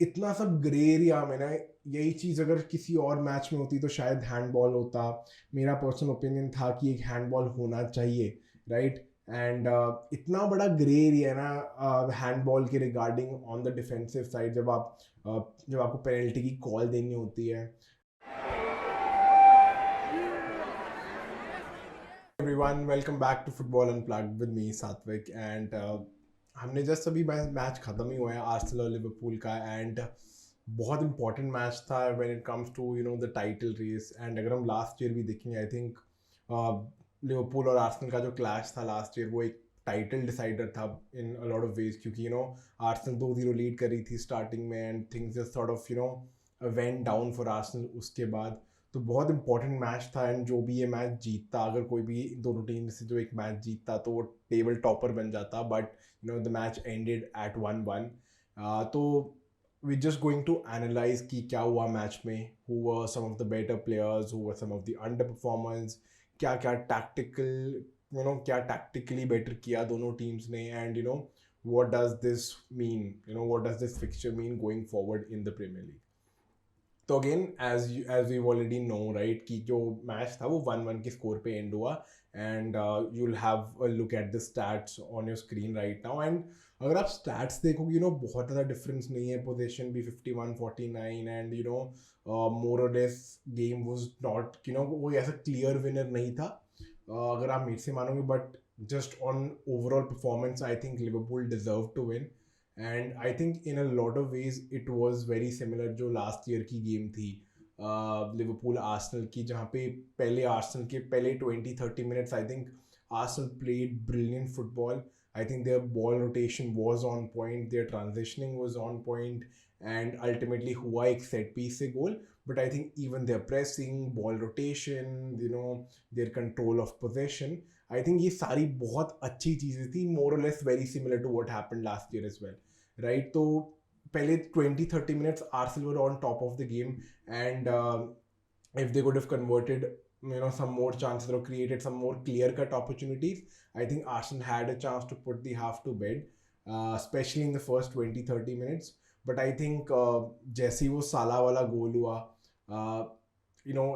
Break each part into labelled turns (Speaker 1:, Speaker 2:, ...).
Speaker 1: इतना सब grey area में ना, यही चीज़ अगर किसी और मैच में होती तो शायद हैंडबॉल होता। मेरा पर्सनल ओपिनियन था कि एक हैंडबॉल होना चाहिए, राइट। एंड इतना बड़ा ग्रे एरिया है ना हैंडबॉल के regarding on the defensive side, जब आपको पेनल्टी की कॉल देनी होती है। Everyone, welcome back to football unplugged with me Satvik. And हमने जस्ट अभी मैच ख़त्म ही हुआ है आर्सेनल और लिवरपूल का। एंड बहुत इंपॉर्टेंट मैच था when it comes to the title race. And अगर हम लास्ट ईयर भी देखेंगे, आई थिंक लिवरपूल और आर्सेनल का जो क्लैश था लास्ट ईयर वो एक टाइटल डिसाइडर था इन अ लॉट ऑफ वेज, क्योंकि आर्सेनल 2-0 लीड कर रही थी स्टार्टिंग में and things just sort of went down for Arsenal उसके बाद। तो बहुत इंपॉर्टेंट मैच था। एंड जो भी ये मैच जीतता, अगर कोई भी दोनों टीम से जो एक मैच जीतता तो वो टेबल टॉपर बन जाता, but the match ended at 1-1। तो we just going to analyse कि क्या हुआ मैच में, who were some of the better players, who were some of the underperformance, क्या क्या टैक्टिकल क्या टैक्टिकली बेटर किया दोनों टीम्स ने, and what does this mean, what does this fixture mean going forward in the Premier League. तो again as we already know, right, कि जो match था वो 1-1 के स्कोर पे एंड हुआ। And you will have a look at the stats on your screen right now. And अगर आप स्टैट्स देखोगे, बहुत ज़्यादा डिफरेंस नहीं है। पोजीशन भी 51-49 एंड मोर और लेस गेम वाज नॉट, वो ऐसा क्लियर विनर नहीं था, अगर आप मेरे से मानोगे। But just on overall performance I think Liverpool deserve to win. And I think in a lot of ways it was very similar जो लास्ट ईयर की गेम थी लिवरपूल आर्सेनल की, जहाँ पे पहले आर्सेनल के पहले 20-30 minutes I think Arsenal played brilliant football. I think their ball rotation was on point, their transitioning was on point, and ultimately हुआ एक set piece से goal. But I think even their pressing, ball rotation, their control of possession, I think ये सारी बहुत अच्छी चीज़ें थी, more or less very similar to what happened last year as well, right? तो पहले 20-30 minutes Arsenal were on top of the game, and if they could have converted some more chances or created some more clear cut opportunities, I think Arsenal had a chance to put the half to bed, especially in the first 20-30 minutes. But I think Jesse was Salah wala goal hua, uh,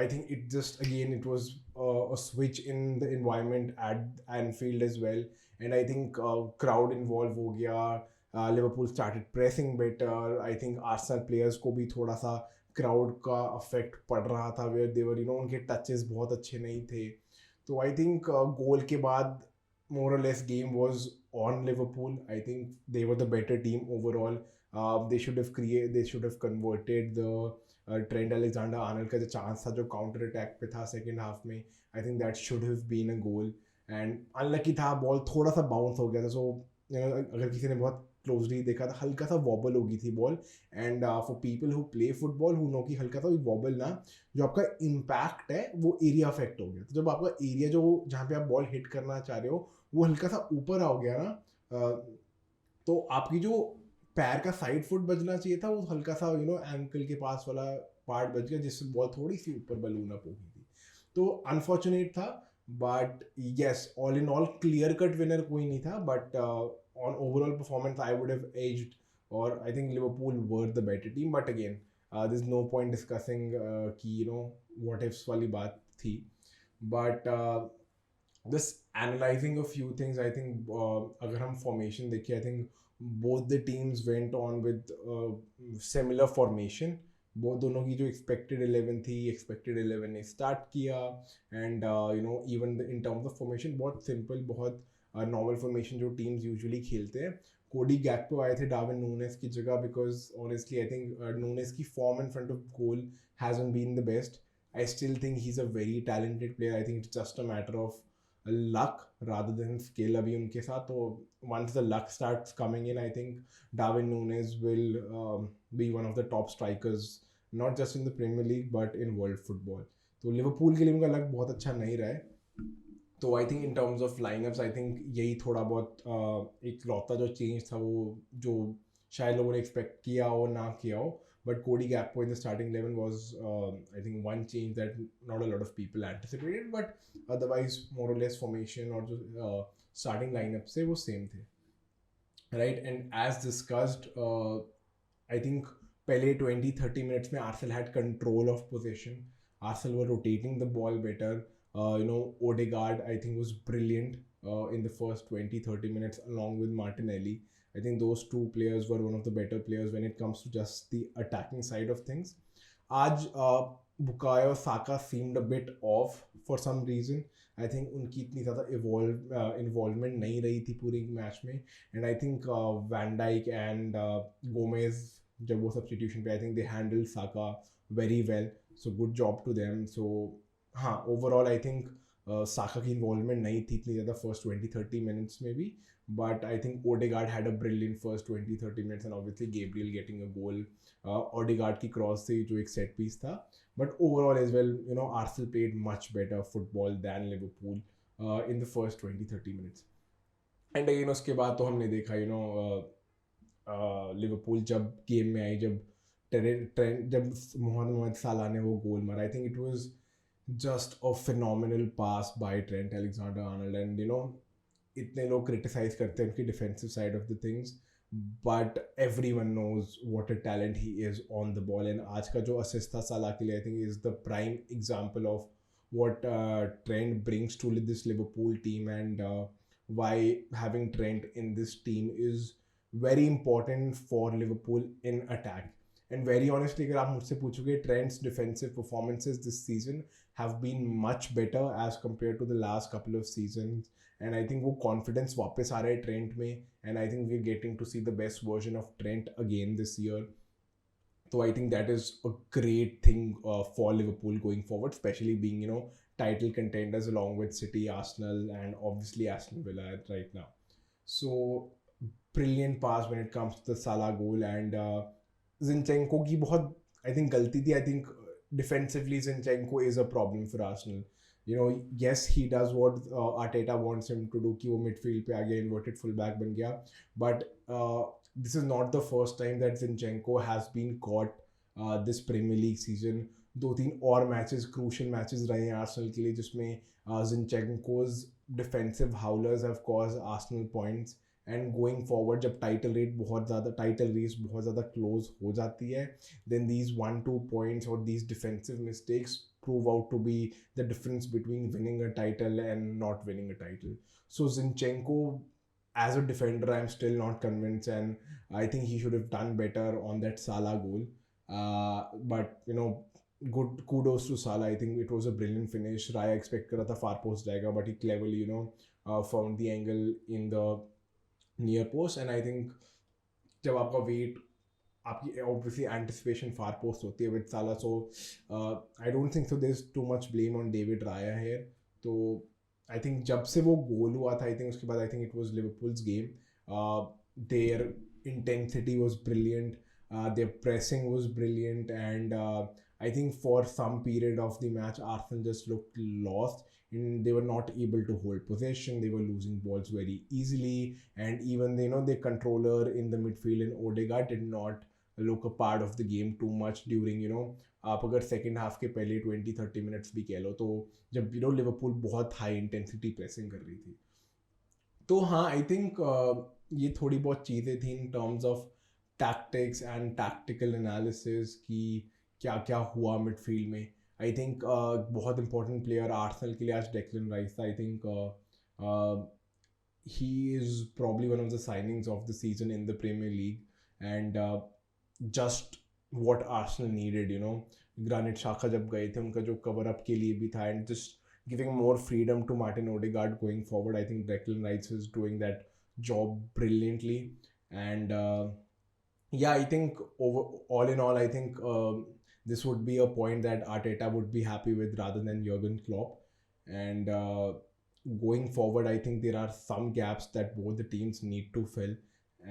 Speaker 1: I think it just, again, it was a switch in the environment at Anfield as well. And I think crowd involved ho gaya, Liverpool started pressing better. I think Arsenal players को भी थोड़ा सा crowd का affect पड़ रहा था, where देवर उनके touches बहुत अच्छे नहीं थे। तो आई थिंक गोल के बाद more or less game was on Liverpool. I think they were the better team overall. They should have converted the Trent Alexander-Arnold का जो चांस था जो काउंटर अटैक पे था सेकेंड हाफ में, I think that should have been a goal. And unlucky था, ball थोड़ा सा बाउंस हो गया था। सो अगर किसी ने बहुत क्लोजली देखा था, हल्का सा वॉबल हो गई थी ball. And for people who play football who know कि हल्का सा वॉबल ना, जो आपका इम्पैक्ट है वो एरिया अफेक्ट हो गया। तो जब आपका एरिया जो जहाँ पे आप बॉल हिट करना चाह रहे हो वो हल्का सा ऊपर आ गया ना, तो आपकी जो पैर का साइड फुट बजना चाहिए था वो हल्का सा एंकल के पास वाला पार्ट बच गया, जिससे बॉल थोड़ी सी ऊपर बलून अप हो गई थी। तो अनफॉर्चुनेट था। But yes, all in all clear cut winner कोई नहीं था। But on overall performance I would have edged, और I think Liverpool were the better team. But again there is no point discussing कि what ifs वाली बात थी। But just analyzing a few things, I think अगर हम formation देखें, I think both the teams went on with similar formation. बहुत दोनों की जो expected 11 थी, expected 11 ने start किया। and even in terms of formation बहुत simple, बहुत normal formation जो teams usually खेलते हैं। कोडी गैक्पो आए थे डार्विन नूनेस की जगह, because honestly I think Nunez की form in front of goal hasn't been the best. I still think he's a very talented player. I think it's just a matter of luck rather than skill अभी उनके साथ। तो once the luck starts coming in, I think Darwin Núñez will be one of the top strikers, not just in the Premier League but in world football. तो Liverpool के लिए उनका luck बहुत अच्छा नहीं रहा है। तो आई think in terms of line-ups, I think यही थोड़ा बहुत एक लौता जो चेंज था, वो जो शायद लोगों ने एक्सपेक्ट किया हो ना किया हो। But Cody Gakpo in the starting 11 was, I think, one change that not a lot of people anticipated. But otherwise, more or less formation और जो starting lineup से वो same थे, right? And as discussed, I think पहले 20-30 minutes में Arsenal had control of possession. Arsenal were rotating the ball better. Odegaard I think was brilliant in the first 20-30 minutes along with Martinelli. I think those two players were one of the better players when it comes to just the attacking side of things. आज Bukayo Saka seemed a bit off for some reason. I think उनकी इतनी ज़्यादा involvement नहीं रही थी पूरी match में. And I think Van Dijk and Gomez जब वो substitution पे I think they handled Saka very well. So good job to them. So हाँ, overall I think Saka की involvement नहीं थी इतनी ज़्यादा first 20-30 minutes में भी. But I think Odegaard had a brilliant first 20-30 minutes and obviously Gabriel getting a goal. Odegaard की cross से जो एक set piece था. But overall as well, Arsenal played much better football than Liverpool in the first 20-30 minutes. And again उसके बाद तो हमने देखा लिवरपूल जब गेम में आई, जब मोहम्मद साला ने वो गोल मारा, I think it was just a phenomenal pass by Trent Alexander-Arnold. And इतने लोग क्रिटिसाइज करते हैं उनकी defensive side of the things, but everyone knows what a talent he is on the ball. And आज का जो assist था Salah के लिए, I think is the prime example of what Trent brings to this Liverpool team, and why having Trent in this team is very important for Liverpool in attack. And very honestly, अगर आप मुझसे पूछोगे, Trent's defensive performances this season have been much better as compared to the last couple of seasons. And I think वो confidence वापस आ रहा है Trent में, and I think we're getting to see the best version of Trent again this year. So I think that is a great thing for Liverpool going forward, especially being, title contenders along with City, Arsenal, and obviously Aston Villa right now. So brilliant pass when it comes to the Salah goal. And Zinchenko की बहुत I think गलती थी. I think defensively Zinchenko is a problem for Arsenal. Yes, he does what Arteta wants him to do, कि वो midfield पे आ गया, inverted fullback बन गया. But this is not the first time that Zinchenko has been caught this Premier League season. 2-3 और matches, crucial matches रहे हैं Arsenal के लिए जिसमें Zinchenko's defensive howlers have caused Arsenal points. And going forward, जब title race बहुत ज़्यादा close हो जाती है, then these 1-2 points or these defensive mistakes prove out to be the difference between winning a title and not winning a title. So Zinchenko, as a defender, I'm still not convinced, and I think he should have done better on that Salah goal. But good kudos to Salah. I think it was a brilliant finish. Raya expect कर रहा था far post जाएगा, but he cleverly found the angle in the near post. And I think जब आपका wait, आपकी obviously anticipation far post होती है with Salah, so I don't think so there's too much blame on David Raya here. तो I think जब से वो गोल हुआ था, I think उसके बाद I think it was Liverpool's game. Their intensity was brilliant, their pressing was brilliant, and I think for some period of the match Arsenal just looked lost. And they were not able to hold possession. They were losing balls very easily, and even the controller in the midfield and Odegaard did not look a part of the game too much during आप अगर second half के पहले 20-30 minutes भी कह लो, तो जब Liverpool बहुत high intensity pressing कर रही थी. तो हाँ, आई थिंक ये थोड़ी बहुत चीज़ें थी in terms of tactics and tactical analysis कि क्या क्या हुआ मिडफील्ड में. I think बहुत important player आर्सेनल के लिए आज डेक्लन राइस था. I think he is probably one of the signings of the season in the Premier League, and just what Arsenal needed. Granit Xhaka जब गए थे, उनका जो कवर अप के लिए भी था, and just giving more freedom to Martin Odegaard going forward. I think Declan Rice is doing that job brilliantly, and I think all in all, I think this would be a point that Arteta would be happy with rather than Jurgen Klopp. And going forward, I think there are some gaps that both the teams need to fill,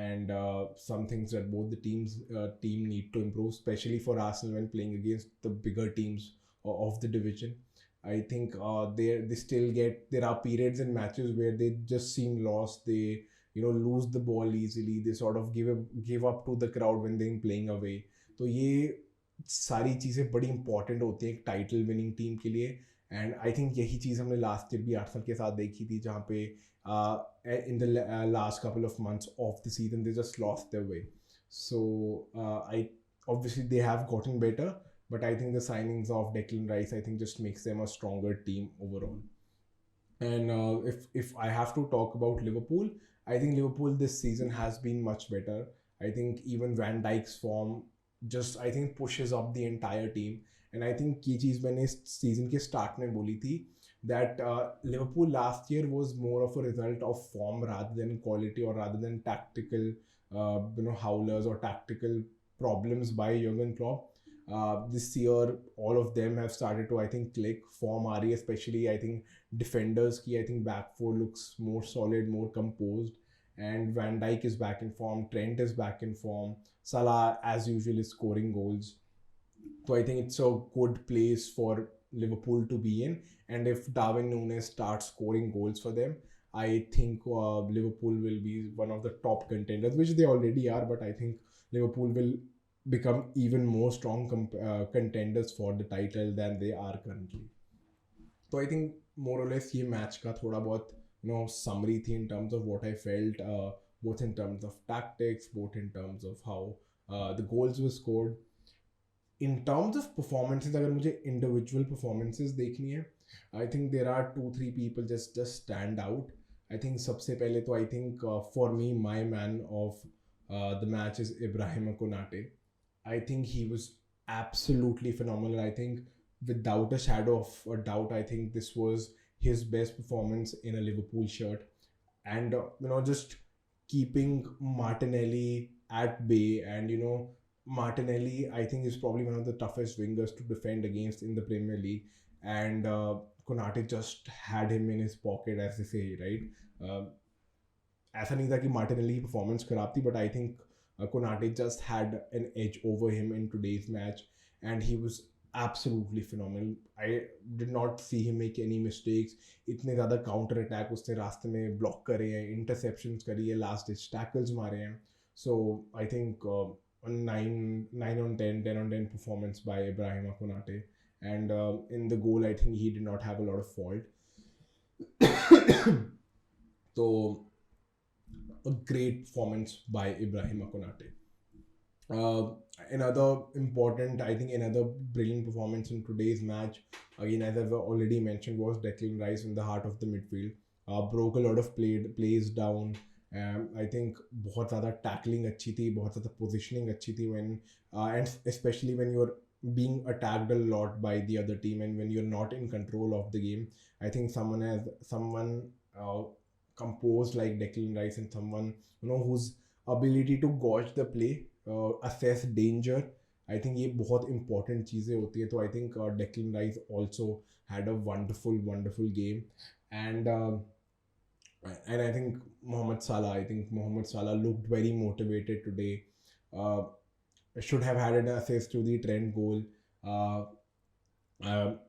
Speaker 1: and some things that both the team need to improve, especially for Arsenal when playing against the bigger teams of the division. I think they still there are periods in matches where they just seem lost. They lose the ball easily. They sort of give up to the crowd when they're playing away. तो ये सारी चीज़ें बड़ी important होती हैं एक title winning team के लिए. एंड आई थिंक यही चीज़ हमने लास्ट ईयर भी आर्सेनल के साथ देखी थी, जहाँ पे in the last couple of months of the season they just lost their way. So obviously they have gotten better, but I think the signings of Declan Rice, I think, just makes them a stronger team overall. And if I have to talk about Liverpool, I think Liverpool this season has been much better. I think even Van Dijk's form just, I think, pushes up the entire team. And I think की चीज़ मैंने इस season के start में बोली थी that Liverpool last year was more of a result of form rather than quality, or rather than tactical howlers or tactical problems by Jurgen Klopp. This year, all of them have started to, I think, click. Form आ रही है, especially I think defenders की, I think back four looks more solid, more composed, and Van Dijk is back in form. Trent is back in form. Salah, as usual, is scoring goals. So I think it's a good place for Liverpool to be in. And if Darwin Núñez starts scoring goals for them, I think Liverpool will be one of the top contenders, which they already are. But I think Liverpool will become even more strong contenders for the title than they are currently. So I think more or less ये match का थोड़ा बहुत summary थी in terms of what I felt, both in terms of tactics, both in terms of how the goals were scored. In terms of performances, अगर मुझे individual performances देखनी है, I think there are 2-3 people just stand out. I think सबसे पहले तो I think for me my man of the match is Ibrahima Konate. I think he was absolutely phenomenal. I think without a shadow of a doubt, I think this was his best performance in a Liverpool shirt. And just keeping Martinelli at bay, and Martinelli, I think, is probably one of the toughest wingers to defend against in the Premier League, and Konate just had him in his pocket, as they say, right? ऐसा नहीं था कि Martinelli की performance खराब थी, but I think Konate just had an edge over him in today's match, and he was absolutely phenomenal. I did not see him make any mistakes. इतने ज़्यादा counter attack उसने रास्ते में block करे हैं, interceptions करी है, last ditch tackles मारे हैं. So I think a 9 on 10, 10 on 10 performance by Ibrahima Konate. And in the goal, I think he did not have a lot of fault. So a great performance by Ibrahima Konate. Another brilliant performance in today's match, again, as I've already mentioned, was Declan Rice in the heart of the midfield. Broke a lot of plays down. I think बहुत ज़्यादा tackling अच्छी थी, बहुत ज़्यादा positioning अच्छी थी when and especially when you're being attacked a lot by the other team, and when you're not in control of the game. I think someone composed like Declan Rice, and someone whose ability to gauge the play, assess danger, I think ये बहुत important चीज़ें होती है. तो I think Declan Rice also had a wonderful game. And I think Mohamed Salah looked very motivated today. Should have had an assist to the Trent goal.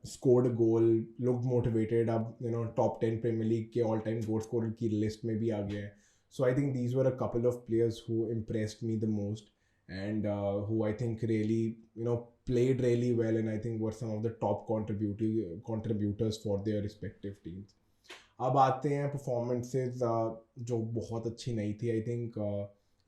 Speaker 1: Scored a goal, looked motivated. अब top 10 Premier League के all time goal scorer की list में भी आ गया है. So I think these were a couple of players who impressed me the most, and who I think really played really well, and I think were some of the top contributors for their respective teams. अब आते हैं performances जो बहुत अच्छी नहीं थी. I think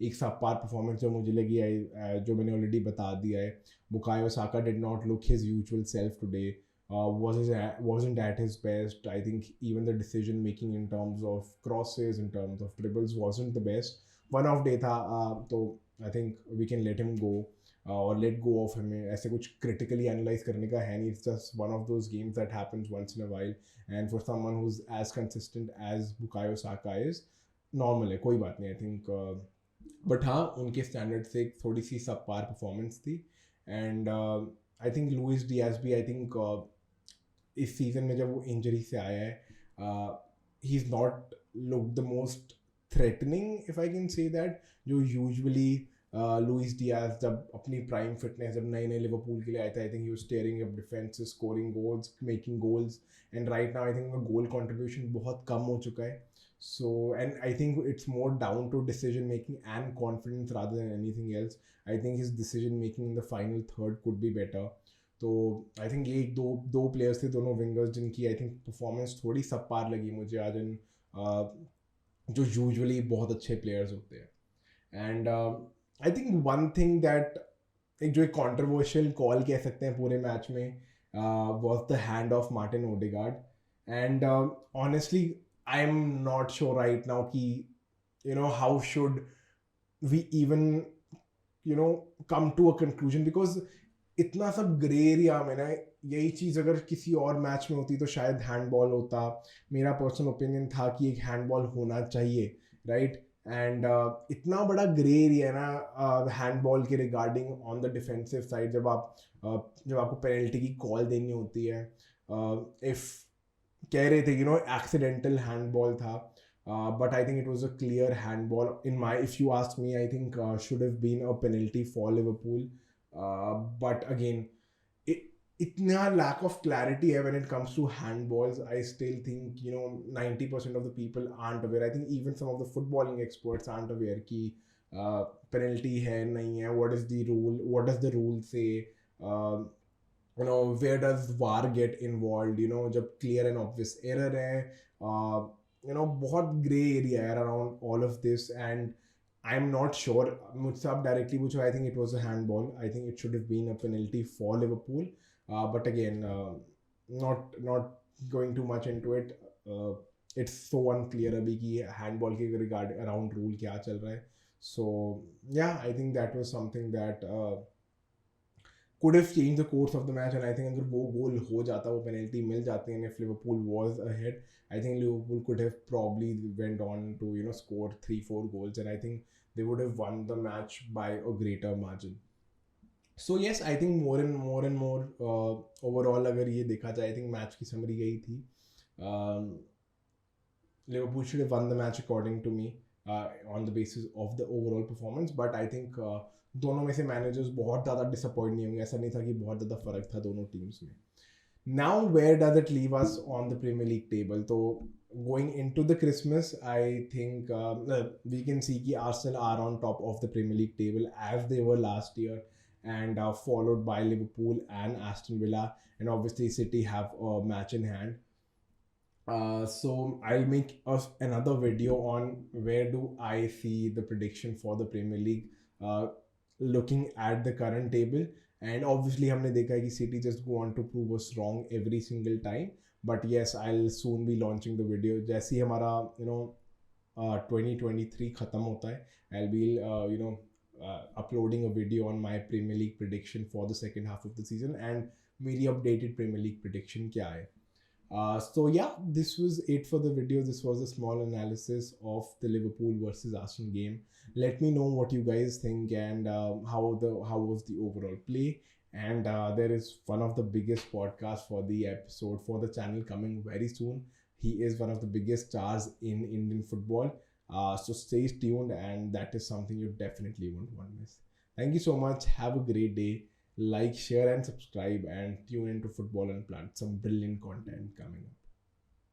Speaker 1: एक सबपार performance जो मुझे लगी है, जो मैंने ऑलरेडी बता दिया है. Bukayo Saka did not look his usual self today. wasn't at his best. I think even the decision making in terms of crosses, in terms of dribbles, wasn't the best. One off day था, तो I think we can let him go, or let go of him. ऐसे कुछ critically analyze करने का है नहीं. It's just one of those games that happens once in a while, and for someone who's as consistent as Bukayo Saka is, normal है, कोई बात नहीं. I think but हाँ, उनके standard से एक थोड़ी सी subpar performance थी. And I think Luis Diaz भी, I think इस सीजन में जब वो इंजरी से आया है, he is not look the most threatening, if I can say that. जो यूजुअली लुइस डियाज जब अपनी प्राइम फिटनेस, जब नए लिवरपूल के लिए आया था, I think he was steering up defence, scoring goals, making goals. And right now I think उनका गोल कंट्रीब्यूशन बहुत कम हो चुका है. So, and I think it's more down to decision making and confidence rather than anything else. I think his decision making in the final third could be better. तो I think ये दो players थे, दोनों wingers, जिनकी I think performance थोड़ी सबपार लगी मुझे आज, जो यूजुअली बहुत अच्छे प्लेयर्स होते हैं. And I think one thing that एक जो एक कंट्रोवर्शियल कॉल कह सकते हैं पूरे मैच में was the hand of Martin Odegaard. And honestly I am not sure right now कि how should we even come to a conclusion, because इतना सब ग्रे एरिया में ना, यही चीज़ अगर किसी और मैच में होती तो शायद हैंडबॉल होता. मेरा पर्सनल ओपिनियन था कि एक हैंडबॉल होना चाहिए, राइट. एंड इतना बड़ा ग्रे एरिया है ना हैंडबॉल के regarding on the defensive side, जब आपको पेनल्टी की कॉल देनी होती है. इफ कह रहे थे एक्सीडेंटल हैंडबॉल था, but I think it was a clear handball. If you ask me, I think should have been a penalty for Liverpool. But again, itna lack of clarity hai when it comes to handballs. I still think 90% of the people aren't aware. I think even some of the footballing experts aren't aware कि penalty है नहीं है. What is the rule? What does the rule say? Where does VAR get involved? जब clear and obvious error है. बहुत grey area है around all of this. And I am not sure, मुझसे आप डायरेक्टली पूछो, I think it was a handball. I think it should have been a penalty for Liverpool. But again, not going to much into it. It's so unclear अभी कि handball के regard around rule क्या चल रहा है. सो या, I think that was something that could have changed the course of the match. And I think अगर वो गोल हो जाता, वो पेनल्टी मिल जाती, and if Liverpool was ahead, I think Liverpool could have probably went on to score 3-4 goals, and I think they would have won the match by a greater margin. So yes, I think more and more overall अगर ये देखा जाए, I think match की summary यही थी. Liverpool should have won the match according to me, on the basis of the overall performance. But I think दोनों में से मैनेजर्स बहुत ज़्यादा डिसअपॉइंट नहीं होंगे. ऐसा नहीं था कि बहुत ज़्यादा फ़र्क था दोनों टीम्स में. Now where does it leave us on the Premier League table? तो going into the Christmas, I think we can see कि Arsenal are on top of the Premier League table as they were last year, and followed by Liverpool and Aston Villa, and obviously City have a match in hand. So I'll make another video on where do I see the prediction for the Premier League, looking at the current table. And obviously हमने देखा है कि City just go on to prove us wrong every single time. But yes, I'll soon be launching the video. जैसे ही हमारा 2023 ख़त्म होता है, I'll be uploading a video on my Premier League prediction for the second half of the season, and मेरी updated Premier League prediction क्या है. So yeah, this was it for the video. This was a small analysis of the Liverpool versus Arsenal game. Let me know what you guys think, and how was the overall play. And there is one of the biggest podcasts for the episode for the channel coming very soon. He is one of the biggest stars in Indian football. So stay tuned, and that is something you definitely won't want to miss. Thank you so much. Have a great day. Like, share, and subscribe, and tune into Football Unplugged. Some brilliant content coming up.